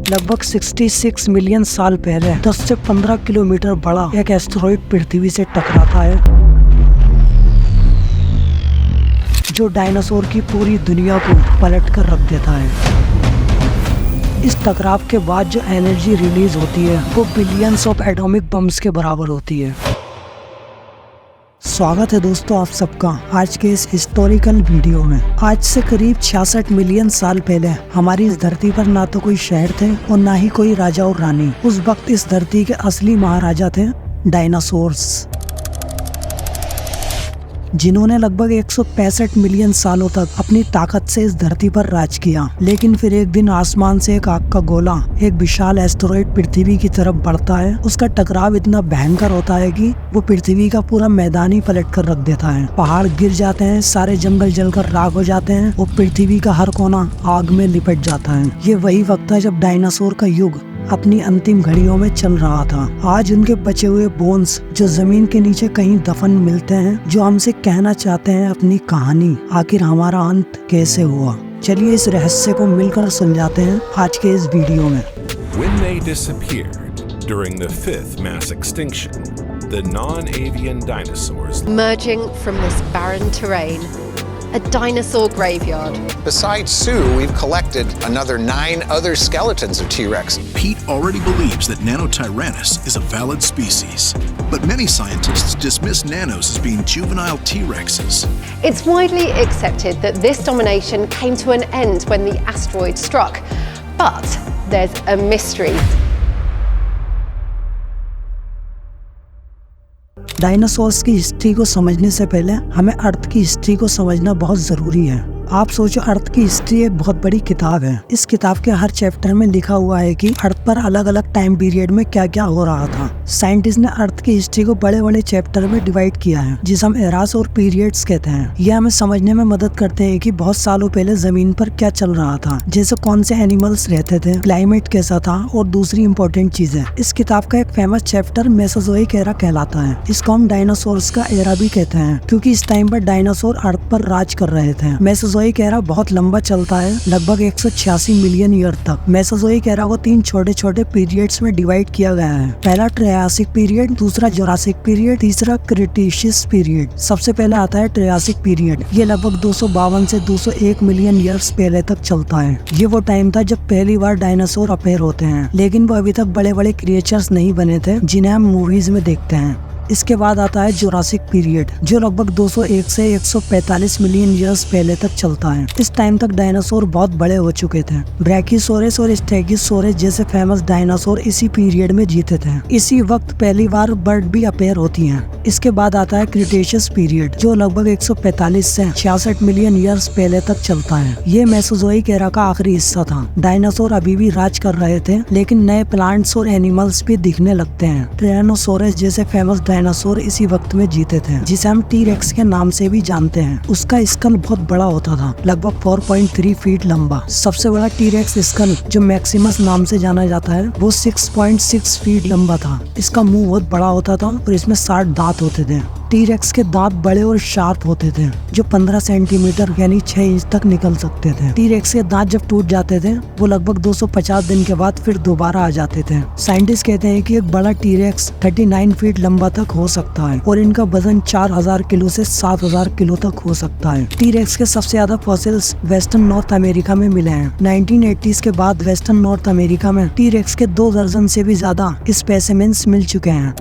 लगभग 66 मिलियन साल पहले 10 से 15 किलोमीटर बड़ा एक एस्टेरॉइड पृथ्वी से टकराता है, जो डायनासोर की पूरी दुनिया को पलट कर रख देता है। इस टकराव के बाद जो एनर्जी रिलीज होती है वो बिलियंस ऑफ एटॉमिक बम्स के बराबर होती है। स्वागत है दोस्तों आप सबका आज के इस हिस्टोरिकल वीडियो में। आज से करीब 66 मिलियन साल पहले हमारी इस धरती पर ना तो कोई शहर थे और ना ही कोई राजा और रानी। उस वक्त इस धरती के असली महाराजा थे डायनासोर्स, जिन्होंने लगभग 165 मिलियन सालों तक अपनी ताकत से इस धरती पर राज किया। लेकिन फिर एक दिन आसमान से एक आग का गोला एक विशाल एस्टेरॉइड पृथ्वी की तरफ बढ़ता है। उसका टकराव इतना भयंकर होता है कि वो पृथ्वी का पूरा मैदान ही पलट कर रख देता है। पहाड़ गिर जाते हैं, सारे जंगल जलकर राख हो जाते हैं और पृथ्वी का हर कोना आग में लिपट जाता है। ये वही वक्त है जब डायनासोर का युग अपनी अंतिम घड़ियों में चल रहा था। आज उनके बचे हुए बोन्स जो जमीन के नीचे कहीं दफन मिलते हैं, जो हमसे कहना चाहते हैं अपनी कहानी, आखिर हमारा अंत कैसे हुआ। चलिए इस रहस्य को मिलकर सुलझाते हैं आज के इस वीडियो में। When they disappeared during the fifth mass extinction, the non-avian dinosaurs emerging from this barren terrain, a dinosaur graveyard. Besides Sue, we've collected another 9 other skeletons of T-Rex. Pete already believes that Nanotyrannus is a valid species, but many scientists dismiss nanos as being juvenile T-Rexes. It's widely accepted that this domination came to an end when the asteroid struck, but there's a mystery. Dinosaurs की history को समझने से पहले हमें अर्थ की history को समझना बहुत जरूरी है। आप सोचो, अर्थ की हिस्ट्री एक बहुत बड़ी किताब है। इस किताब के हर चैप्टर में लिखा हुआ है कि अर्थ पर अलग अलग टाइम पीरियड में क्या क्या हो रहा था। साइंटिस्ट ने अर्थ की हिस्ट्री को बड़े बड़े चैप्टर में डिवाइड किया है, जिसे हम एरास और पीरियड्स कहते हैं। यह हमें समझने में मदद करते हैं कि बहुत सालों पहले जमीन पर क्या चल रहा था, जैसे कौन से एनिमल्स रहते थे, क्लाइमेट कैसा था और दूसरी इम्पोर्टेंट चीजें। इस किताब का एक फेमस चैप्टर मेसोजोइक एरा कहलाता है। इसको हम डायनासोर्स का एरा भी कहते हैं, क्योंकि इस टाइम पर डायनासोर अर्थ पर राज कर रहे थे। मेसोजोइक एरा बहुत लंबा चलता है, लगभग 186 मिलियन ईयर तक। मेसोजोइक एरा को 3 छोटे छोटे पीरियड्स में डिवाइड किया गया है। पहला ट्रायसिक पीरियड, दूसरा जुरासिक पीरियड, तीसरा क्रिटेशियस पीरियड। सबसे पहले आता है ट्रायसिक पीरियड। ये लगभग 252 से 201 मिलियन ईयर्स पहले तक चलता है। ये वो टाइम था जब पहली बार डायनासोर अपेयर होते हैं, लेकिन वो अभी तक बड़े बड़े क्रिएचर्स नहीं बने थे जिन्हें हम मूवीज में देखते हैं। इसके बाद आता है जुरासिक पीरियड, जो लगभग 201 से 145 मिलियन ईयर्स पहले तक चलता है। इस टाइम तक डायनासोर बहुत बड़े हो चुके थे। ब्रैकियोसोरस और स्टेगोसोरस जैसे फेमस डायनासोर इसी पीरियड में जीते थे। इसी वक्त पहली बार बर्ड भी अपेयर होती हैं। इसके बाद आता है क्रिटेशियस पीरियड, जो लगभग 145 से 66 मिलियन ईयर्स पहले तक चलता है। ये मेसोजोइक एरा का आखिरी हिस्सा था। डायनासोर अभी भी राज कर रहे थे, लेकिन नए प्लांट्स और एनिमल्स भी दिखने लगते हैं। टायरानोसोरस जैसे फेमस डायनासोर इसी वक्त में जीते थे, जिसे हम टी-रेक्स के नाम से भी जानते हैं। उसका स्कल बहुत बड़ा होता था, लगभग 4.3 फीट लंबा। सबसे बड़ा टी-रेक्स स्कल, जो मैक्सिमस नाम से जाना जाता है, वो 6.6 फीट लंबा था। इसका मुंह बहुत बड़ा होता था और इसमें 60 दांत होते थे। टी-रेक्स के दांत बड़े और शार्प होते थे, जो 15 सेंटीमीटर यानी 6 इंच तक निकल सकते थे। टी-रेक्स के दांत जब टूट जाते थे, वो लगभग 250 दिन के बाद फिर दोबारा आ जाते थे। साइंटिस्ट कहते हैं कि एक बड़ा टी-रेक्स 39 फीट लंबा तक हो सकता है और इनका वजन 4000 किलो से 7000 किलो तक हो सकता है। टी-रेक्स के सबसे ज्यादा फॉसिल्स वेस्टर्न नॉर्थ अमेरिका में मिले हैं। 1980s के बाद वेस्टर्न नॉर्थ अमेरिका में टी-रेक्स के 2 दर्जन से भी ज्यादा स्पेसिमेंस मिल चुके हैं।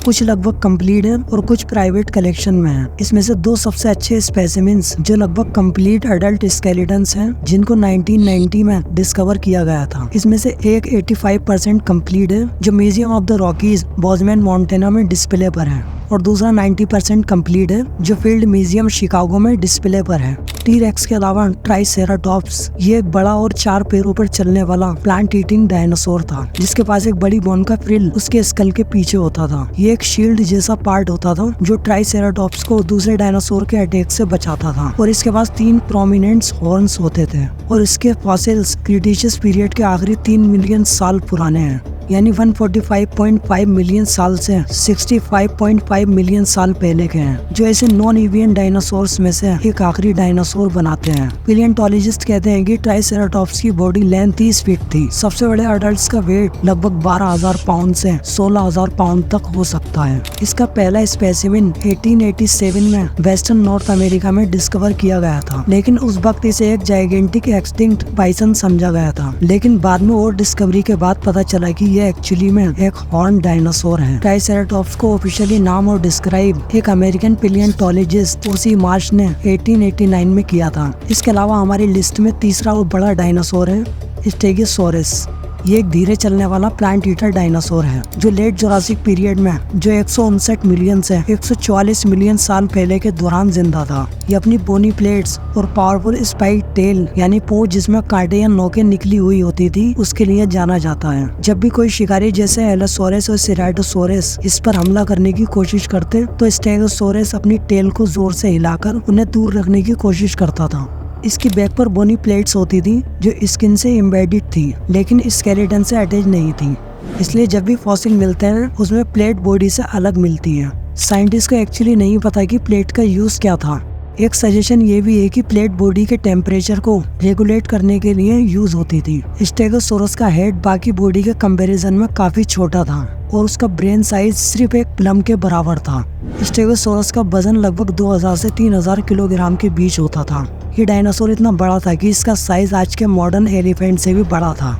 कुछ लगभग कंप्लीट है और कुछ प्राइवेट कलेक्शन में है। इसमें से 2 सबसे अच्छे स्पेसिमेंस जो लगभग कंप्लीट अडल्ट स्केलेटन्स हैं, जिनको 1990 में डिस्कवर किया गया था। इसमें से एक 85% कंप्लीट है, जो museum of the Rockies Bozeman Montana में डिस्प्ले पर है, और दूसरा 90% कंप्लीट है, जो फील्ड म्यूजियम शिकागो में डिस्प्ले पर है। टी-रेक्स के अलावा ट्राइसेराटॉप्स, ये एक बड़ा और 4 पैरों पर चलने वाला प्लांट ईटिंग डायनासोर था, जिसके पास एक बड़ी बोन का फ्रिल उसके स्कल के पीछे होता था। ये एक शील्ड जैसा पार्ट होता था, जो ट्राइसेराटॉप्स को दूसरे डायनासोर के अटैक से बचाता था। और इसके पास 3 प्रोमिनेंट हॉर्न्स होते थे, और इसके फॉसिल्स क्रिटेशियस पीरियड के आखिरी 3 मिलियन साल पुराने हैं। यानी 145.5 मिलियन साल से 65.5 मिलियन साल पहले के हैं, जो ऐसे नॉन एवियन डायनासोर्स में से एक आखिरी डायनासोर बनाते हैं। पैलियोंटोलॉजिस्ट कहते हैं कि ट्राइसेराटॉप्स की बॉडी लेंथ 30 फीट थी। सबसे बड़े अडल्ट्स का वेट लगभग 12,000 पाउंड से 16,000 पाउंड तक हो सकता है। इसका पहला स्पेसिमेन 1887 में वेस्टर्न नॉर्थ अमेरिका में डिस्कवर किया गया था, लेकिन उस वक्त इसे एक जाइगेंटिक एक्सटिंक्ट बाइसन समझा गया था। लेकिन बाद में और डिस्कवरी के बाद पता चला कि ये एक्चुअली में एक हॉर्न डायनासोर है। ट्राइसेराटॉप्स को ऑफिशियली नाम और डिस्क्राइब एक अमेरिकन पैलियोंटोलॉजिस्ट ओसी मार्श ने 1889 में किया था। इसके अलावा हमारी लिस्ट में तीसरा और बड़ा डायनासोर है स्टेगोसॉरस। ये एक धीरे चलने वाला प्लांट ईटर डायनासोर है, जो लेट जुरासिक पीरियड में जो 159 मिलियन से 144 मिलियन साल पहले के दौरान जिंदा था। ये अपनी बोनी प्लेट्स और पावरफुल स्पाइक टेल यानी पूंछ जिसमें कांटे या नोकें निकली हुई होती थी उसके लिए जाना जाता है। जब भी कोई शिकारी जैसे एलोसोरस और सेराटोसोरस इस पर हमला करने की कोशिश करते तो स्टेगोसोरस अपनी टेल को जोर से हिलाकर उन्हें दूर रखने की कोशिश करता था। इसकी बैक पर बोनी प्लेट्स होती थी जो स्किन से एम्बेडेड थी, लेकिन स्केलेटन से अटैच नहीं थी। इसलिए जब भी फॉसिल मिलते हैं उसमें प्लेट बॉडी से अलग मिलती है। साइंटिस्ट को एक्चुअली नहीं पता कि प्लेट का यूज क्या था। एक सजेशन ये भी है कि प्लेट बॉडी के टेम्परेचर को रेगुलेट करने के लिए यूज होती थी। स्टेगोसोरस का हेड बाकी बॉडी के कंपैरिजन में काफी छोटा था और उसका ब्रेन साइज सिर्फ एक प्लम के बराबर था। स्टेगोसोरस का वजन लगभग 2000 से 3000 किलोग्राम के बीच होता था। ये डायनासोर इतना बड़ा था कि इसका साइज आज के मॉडर्न एलिफेंट से भी बड़ा था।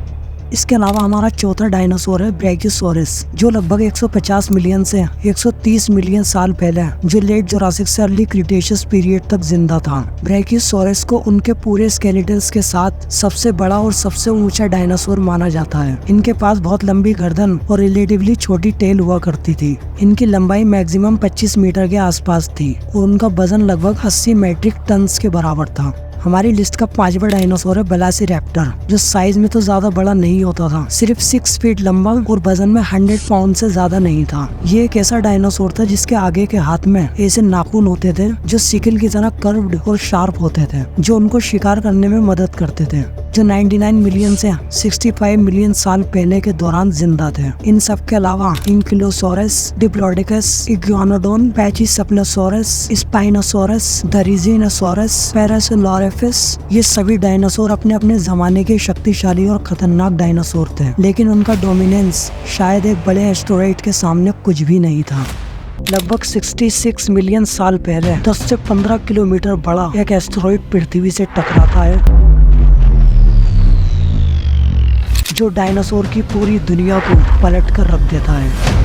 इसके अलावा हमारा चौथा डायनासोर है ब्रैकियोसॉरस, जो लगभग 150 मिलियन से 130 मिलियन साल पहले जो लेट जुरासिक से अर्ली क्रिटेशियस पीरियड तक जिंदा था। ब्रैकियोसॉरस को उनके पूरे स्केलेटन्स के साथ सबसे बड़ा और सबसे ऊंचा डायनासोर माना जाता है। इनके पास बहुत लंबी गर्दन और रिलेटिवली छोटी टेल हुआ करती थी। इनकी लंबाई मैक्सिमम 25 मीटर के आसपास थी और उनका वजन लगभग 80 मेट्रिक टन के बराबर था। हमारी लिस्ट का 5वां डायनासोर है वेलोसिरैप्टर, जो साइज में तो ज्यादा बड़ा नहीं होता था, सिर्फ 6 फीट लंबा और वजन में 100 पाउंड से ज्यादा नहीं था। ये एक ऐसा डायनासोर था जिसके आगे के हाथ में ऐसे नाखून होते थे जो सिकल की तरह कर्व्ड और शार्प होते थे, जो उनको शिकार करने में मदद करते थे, जो 99 मिलियन से 65 मिलियन साल पहले के दौरान जिंदा थे। इन सब के अलावा एंकिलोसॉरस, डिप्लोडिकस, इग्वानोडोन, पैचिसेफलोसॉरस, स्पाइनोसॉरस, दरिजिनोसॉरस, पैरासिलोरेफिस, ये सभी डायनासोर अपने अपने जमाने के शक्तिशाली और खतरनाक डायनासोर थे, लेकिन उनका डोमिनेंस शायद एक बड़े एस्टेरॉयड के सामने कुछ भी नहीं था। लगभग 66 मिलियन साल पहले 10 से 15 किलोमीटर बड़ा एक एस्टेरॉयड पृथ्वी से टकराता है, जो डायनासोर की पूरी दुनिया को पलट कर रख देता है।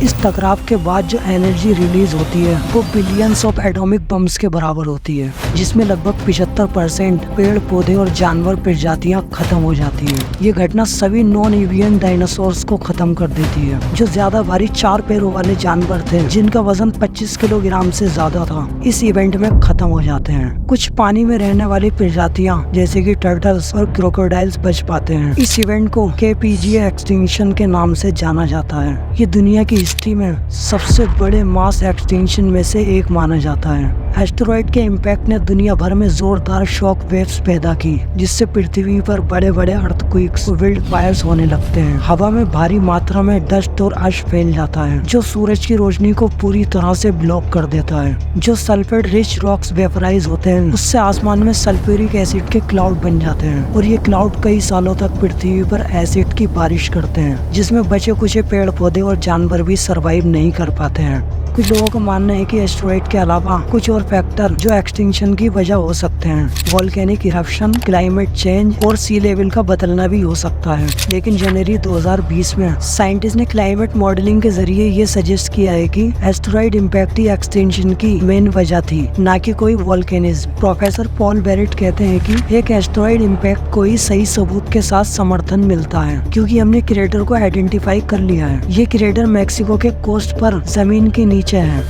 इस टकराव के बाद जो एनर्जी रिलीज होती है वो बिलियंस ऑफ एटॉमिक बम्स के बराबर होती है, जिसमें लगभग 75% पेड़ पौधे और जानवर प्रजातियां खत्म हो जाती है। ये घटना सभी नॉन एवियन डायनासोर्स को खत्म कर देती है, जो ज्यादा भारी 4 पैरों वाले जानवर थे जिनका वजन 25 किलोग्राम से ज्यादा था, इस इवेंट में खत्म हो जाते हैं। कुछ पानी में रहने वाली प्रजातियां जैसे कि टर्टल्स और क्रोकोडाइल्स बच पाते हैं। इस इवेंट को KPGA एक्सटिंक्शन के नाम से जाना जाता है। ये दुनिया की हिस्ट्री में सबसे बड़े मास एक्सटिंक्शन में से एक माना जाता है। एस्टेरॉयड के इम्पैक्ट ने दुनिया भर में जोरदार शॉक वेव्स पैदा की, जिससे पृथ्वी पर बड़े बड़े अर्थक्वेक्स और विल्ड फायर्स होने लगते हैं। हवा में भारी मात्रा में डस्ट और अश फैल जाता है, जो सूरज की रोशनी को पूरी तरह से ब्लॉक कर देता है। जो सल्फेट रिच रॉक्स वेपराइज होते हैं, उससे आसमान में सल्फ्यूरिक एसिड के क्लाउड बन जाते हैं, और ये क्लाउड कई सालों तक पृथ्वी पर एसिड की बारिश करते हैं, जिसमें बचे कुछ पेड़ पौधे और जानवर भी सर्वाइव नहीं कर पाते हैं। कुछ लोगों का मानना है कि एस्टेरॉयड के अलावा कुछ और फैक्टर जो एक्सटिंक्शन की वजह हो सकते हैं। वोल्केनिक इरप्शन, क्लाइमेट चेंज और सी लेवल का बदलना भी हो सकता है। लेकिन जनवरी 2020 में साइंटिस्ट ने क्लाइमेट मॉडलिंग के जरिए ये सजेस्ट किया है कि एस्टेरॉयड इम्पैक्ट ही एक्सटिंक्शन की मेन वजह थी, ना कि कोई वोल्केनिज्म। प्रोफेसर पॉल बेरेट कहते हैं कि एक एस्टेरॉयड इम्पैक्ट को ही सही सबूत के साथ समर्थन मिलता है, क्योंकि हमने क्रेटर को आइडेंटिफाई कर लिया है। ये क्रेटर मैक्सिको के कोस्ट पर जमीन के नीचे है।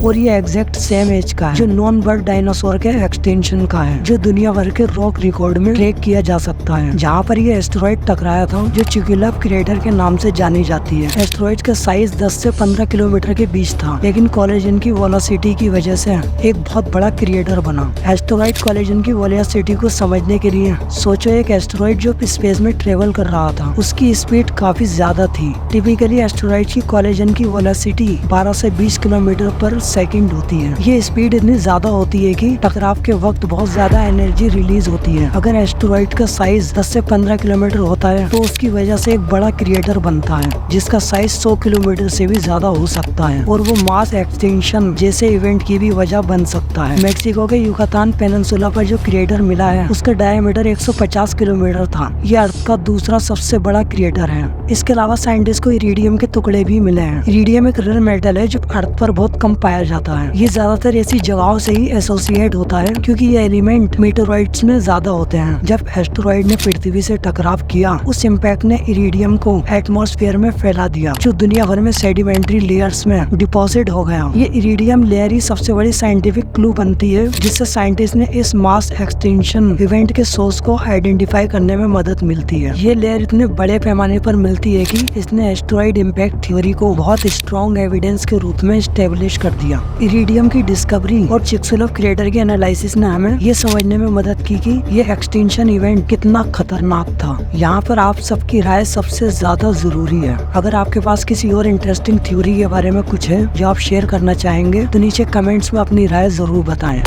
और ये एग्जैक्ट सेम एज का है जो नॉन बर्ड डायनासोर के एक्सटेंशन का है, जो दुनिया भर के रॉक रिकॉर्ड में ट्रैक किया जा सकता है। जहाँ पर ये एस्टेरॉइड टकराया था जो चिक्युलाप क्रेटर के नाम से जानी जाती है। एस्टेरॉइड का साइज 10 से 15 किलोमीटर के बीच था, लेकिन कोलिजन की वेलोसिटी की वजह से एक बहुत बड़ा क्रिएटर बना। एस्टेरॉइड कोलिजन की वेलोसिटी को समझने के लिए सोचो, एक एस्टेरॉइड जो स्पेस में ट्रेवल कर रहा था उसकी स्पीड काफी ज्यादा थी। टिपिकली एस्टेरॉइड की कोलिजन की वेलोसिटी 12 से 20 किलोमीटर पर सेकंड होती है। ये स्पीड इतनी ज्यादा होती है कि टकराव के वक्त बहुत ज्यादा एनर्जी रिलीज होती है। अगर एस्टेरॉइड का साइज 10 से 15 किलोमीटर होता है तो उसकी वजह से एक बड़ा क्रिएटर बनता है जिसका साइज 100 किलोमीटर से भी ज्यादा हो सकता है, और वो मास एक्सटेंशन जैसे इवेंट की भी वजह बन सकता है। मेक्सिको के युकातान पेनिनसुला पर जो क्रिएटर मिला है उसका डायमीटर 150 किलोमीटर था। ये अर्थ का दूसरा सबसे बड़ा क्रिएटर है। इसके अलावा साइंटिस्ट को इरिडियम के टुकड़े भी मिले हैं। इरिडियम एक रेयर मेटल है जो अर्थ पर बहुत कम पाया जाता है। ये ज्यादातर ऐसी जगहों से ही एसोसिएट होता है क्योंकि ये एलिमेंट मेटेरॉइड्स में ज्यादा होते हैं। जब एस्टेरॉइड ने पृथ्वी से टकराव किया, उस इम्पैक्ट ने इरिडियम को एटमॉस्फेयर में फैला दिया जो दुनिया भर में सेडिमेंट्री लेयर्स में डिपॉजिट हो गया। ये इरिडियम लेयर ही सबसे बड़ी साइंटिफिक क्लू बनती है जिससे साइंटिस्ट ने इस मास एक्सटेंशन इवेंट के सोर्स को आइडेंटिफाई करने में मदद मिलती है। ये लेयर इतने बड़े पैमाने पर मिलती है कि इसने एस्टेरॉइड इम्पैक्ट थ्योरी को बहुत स्ट्रॉन्ग एविडेंस के रूप में एस्टेब्लिश कर दिया। इरिडियम की डिस्कवरी और चिक्सुलाप क्रेटर के एनालिसिस ने हमें ये समझने में मदद की कि ये एक्सटेंशन इवेंट कितना खतरनाक था। यहाँ पर आप सबकी राय सबसे ज्यादा जरूरी है। अगर आपके पास किसी और इंटरेस्टिंग थ्योरी के बारे में कुछ है जो आप शेयर करना चाहेंगे तो नीचे कमेंट्स में अपनी राय जरूर बताएं।